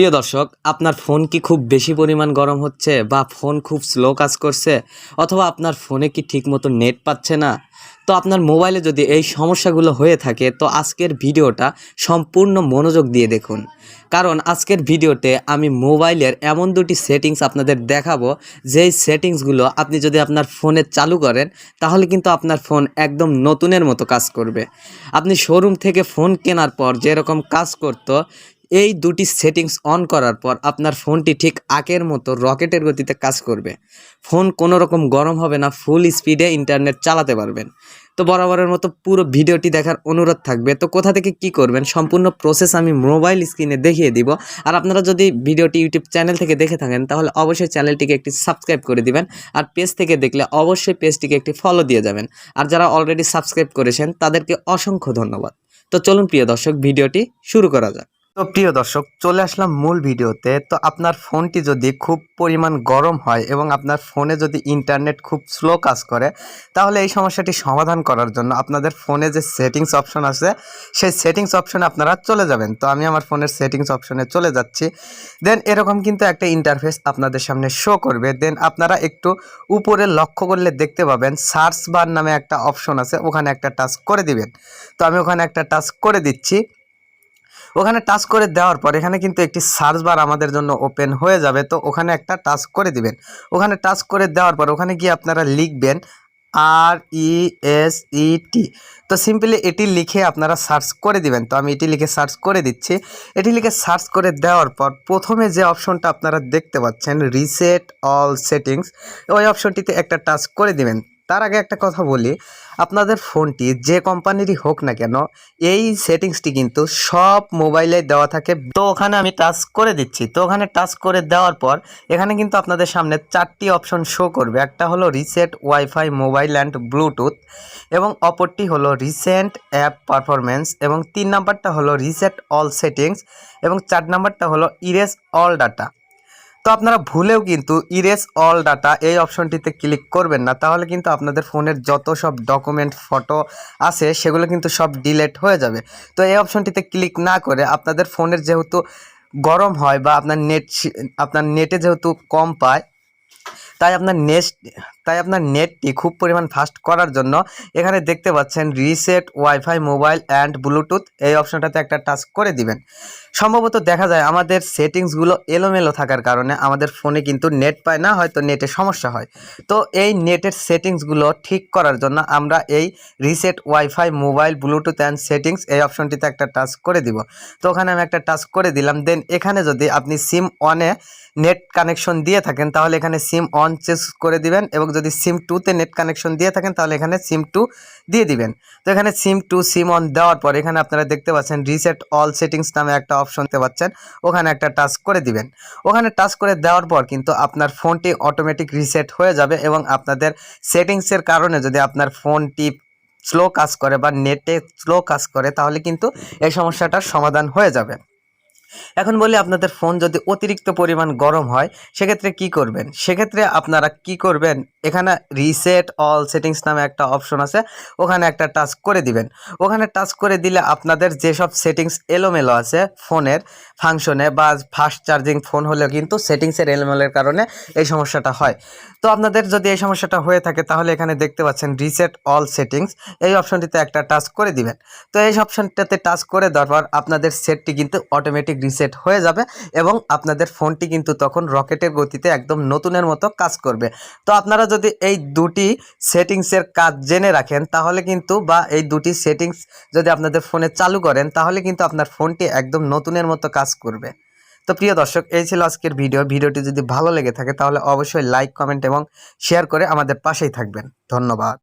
প্রিয় দর্শক, আপনার ফোন কি খুব বেশি পরিমাণ গরম হচ্ছে বা ফোন খুব স্লো কাজ করছে অথবা আপনার ফোনে কি ঠিকমতো নেট পাচ্ছে না? তো আপনার মোবাইলে যদি এই সমস্যাগুলো হয়ে থাকে তো আজকের ভিডিওটা সম্পূর্ণ মনোযোগ দিয়ে দেখুন। কারণ আজকের ভিডিওতে আমি মোবাইলের এমন দুটি সেটিংস আপনাদের দেখাবো, যেই সেটিংসগুলো আপনি যদি আপনার ফোনে চালু করেন তাহলে কিন্তু আপনার ফোন একদম নতুনের মতো কাজ করবে। আপনি শোরুম থেকে ফোন কেনার পর যেরকম কাজ করতো, এই দুটি সেটিংস অন করার পর আপনার ফোনটি ঠিক আগের মতো রকেটের গতিতে কাজ করবে। ফোন কোনো রকম গরম হবে না, ফুল স্পিডে ইন্টারনেট চালাতে পারবেন। তো বরাবরের মতো পুরো ভিডিওটি দেখার অনুরোধ থাকবে। তো কোথা থেকে কি করবেন সম্পূর্ণ প্রসেস আমি মোবাইল স্ক্রিনে দেখিয়ে দিব। আর আপনারা যদি ভিডিওটি ইউটিউব চ্যানেল থেকে দেখে থাকেন তাহলে অবশ্যই চ্যানেলটিকে একটি সাবস্ক্রাইব করে দিবেন। আর পেজ থেকে দেখলে অবশ্যই পেজটিকে একটি ফলো দিয়ে যাবেন। আর যারা অলরেডি সাবস্ক্রাইব করেছেন তাদেরকে অসংখ্য ধন্যবাদ। তো চলুন প্রিয় দর্শক, ভিডিওটি শুরু করা যাক। তো প্রিয় দর্শক, চলে আসলাম মূল ভিডিওতে। তো আপনার ফোনটি যদি খুব পরিমাণ গরম হয় এবং আপনার ফোনে যদি ইন্টারনেট খুব স্লো কাজ করে, তাহলে এই সমস্যাটি সমাধান করার জন্য আপনাদের ফোনে যে সেটিংস অপশন আছে সেই সেটিংস অপশনে আপনারা চলে যাবেন। তো আমি আমার ফোনের সেটিংস অপশনে চলে যাচ্ছি। দেন এরকম কিন্তু একটা ইন্টারফেস আপনাদের সামনে শো করবে। দেন আপনারা একটু উপরে লক্ষ্য করলে দেখতে পাবেন সার্চ বার নামে একটা অপশন আছে, ওখানে একটা টাচ করে দিবেন। তো আমি ওখানে একটা টাচ করে দিচ্ছি। ওখানে টাচ করে দেওয়ার পর এখানে কিন্তু একটি সার্চ বার আমাদের জন্য ওপেন হয়ে যাবে। তো ওখানে একটা টাচ করে দিবেন। ওখানে টাচ করে দেওয়ার পর ওখানে গিয়ে আপনারা লিখবেন RESET। তো সিম্পলি এটি লিখে আপনারা সার্চ করে দিবেন। তো আমি এটি লিখে সার্চ করে দিচ্ছি। এটি লিখে সার্চ করে দেওয়ার পর প্রথমে যে অপশনটা আপনারা দেখতে পাচ্ছেন রিসেট অল সেটিংস, ওই অপশনটিতে একটা টাচ করে দিবেন। তার আগে একটা কথা বলি, আপনাদের ফোনটি যে কোম্পানিরই হোক না কেন এই সেটিংসটি কিন্তু সব মোবাইলে দেওয়া থাকে। তো ওখানে আমি টাচ করে দিচ্ছি। তো ওখানে টাচ করে দেওয়ার পর এখানে কিন্তু আপনাদের সামনে চারটি অপশন শো করবে। একটা হলো reset wifi mobile and Bluetooth, এবং অপরটি হলো রিসেন্ট অ্যাপ পারফরমেন্স, এবং 3 নাম্বারটা হলো রিসেট অল সেটিংস, এবং 4 নাম্বারটা হলো ইরেজ অল ডাটা। তো আপনারা ভুলেও কিন্তু ইরেজ অল ডাটা এই অপশনটিতে ক্লিক করবেন না, তাহলে কিন্তু আপনাদের ফোনের যত সব ডকুমেন্ট ফটো আছে সেগুলো কিন্তু সব ডিলিট হয়ে যাবে। তো এই অপশনটিতে ক্লিক না করে আপনাদের ফোনের যেহেতু গরম হয় বা আপনার নেটে যেহেতু কম পায়, তাই আপনার নেটটি খুব পরিমাণ ফাস্ট করার জন্য এখানে দেখতে পাচ্ছেন reset wifi mobile and Bluetooth, এই অপশনটাতে একটা টাচ করে দিবেন। সম্ভবত দেখা যায় আমাদের সেটিংসগুলো এলোমেলো থাকার কারণে আমাদের ফোনে কিন্তু নেট পায় না, হয়তো নেটে সমস্যা হয়। তো এই নেটের সেটিংসগুলো ঠিক করার জন্য আমরা এই reset wifi mobile Bluetooth and settings এই অপশনটিতে একটা টাচ করে দিব। তো ওখানে আমি একটা টাচ করে দিলাম। দেন এখানে যদি আপনি সিম অনে নেট কানেকশন দিয়ে থাকেন তাহলে এখানে সিম অন চেঞ্জ করে দিবেন, এবং যদি সিম 2তে নেট কানেকশন দিয়ে থাকেন তাহলে এখানে সিম 2 দিয়ে দিবেন। তো এখানে সিম 2 সিম অন দেওয়ার পর এখানে আপনারা দেখতে পাচ্ছেন রিসেট অল সেটিংস নামে একটা অপশন দেখতে পাচ্ছেন, ওখানে একটা টাচ করে দিবেন। ওখানে টাচ করে দেওয়ার পর কিন্তু আপনার ফোনটি অটোমেটিক রিসেট হয়ে যাবে, এবং আপনাদের সেটিংসের কারণে যদি আপনার ফোনটি স্লো কাজ করে বা নেটে স্লো কাজ করে তাহলে কিন্তু এই সমস্যাটার সমাধান হয়ে যাবে। এখন বলি, আপনাদের ফোন যদি অতিরিক্ত পরিমাণ গরম হয় সেক্ষেত্রে কি করবেন? সেক্ষেত্রে আপনারা কি করবেন, এখানে রিসেট অল সেটিংস নামে একটা অপশন আছে, ওখানে একটা টাচ করে দিবেন। ওখানে টাচ করে দিলে আপনাদের যেসব সেটিংস এলোমেলো আছে ফোনের ফাংশনে, বা ফাস্ট চার্জিং ফোন হলেও কিন্তু সেটিংসের এলোমেলোর কারণে এই সমস্যাটা হয়। তো আপনাদের যদি এই সমস্যাটা হয়ে থাকে তাহলে এখানে দেখতে পাচ্ছেন রিসেট অল সেটিংস, এই অপশনটিতে একটা টাচ করে দিবেন। তো এই অপশনটাতে টাচ করে দেওয়ার পর আপনাদের সেটটি কিন্তু অটোমেটিক রিসেট হয়ে যাবে, এবং আপনাদের ফোনটি কিন্তু তখন রকেটের গতিতে একদম নতুনের মতো কাজ করবে। তো আপনারা যদি এই দুটি সেটিংসের কাজ জেনে রাখেন তাহলে কিন্তু, বা এই দুটি সেটিংস যদি আপনাদের ফোনে চালু করেন তাহলে কিন্তু আপনার ফোনটি একদম নতুনের মতো কাজ করবে। তো প্রিয় দর্শক, এই ছিল আজকের ভিডিওটি যদি ভালো লেগে থাকে তাহলে অবশ্যই লাইক, কমেন্ট এবং শেয়ার করে আমাদের পাশেই থাকবেন। ধন্যবাদ।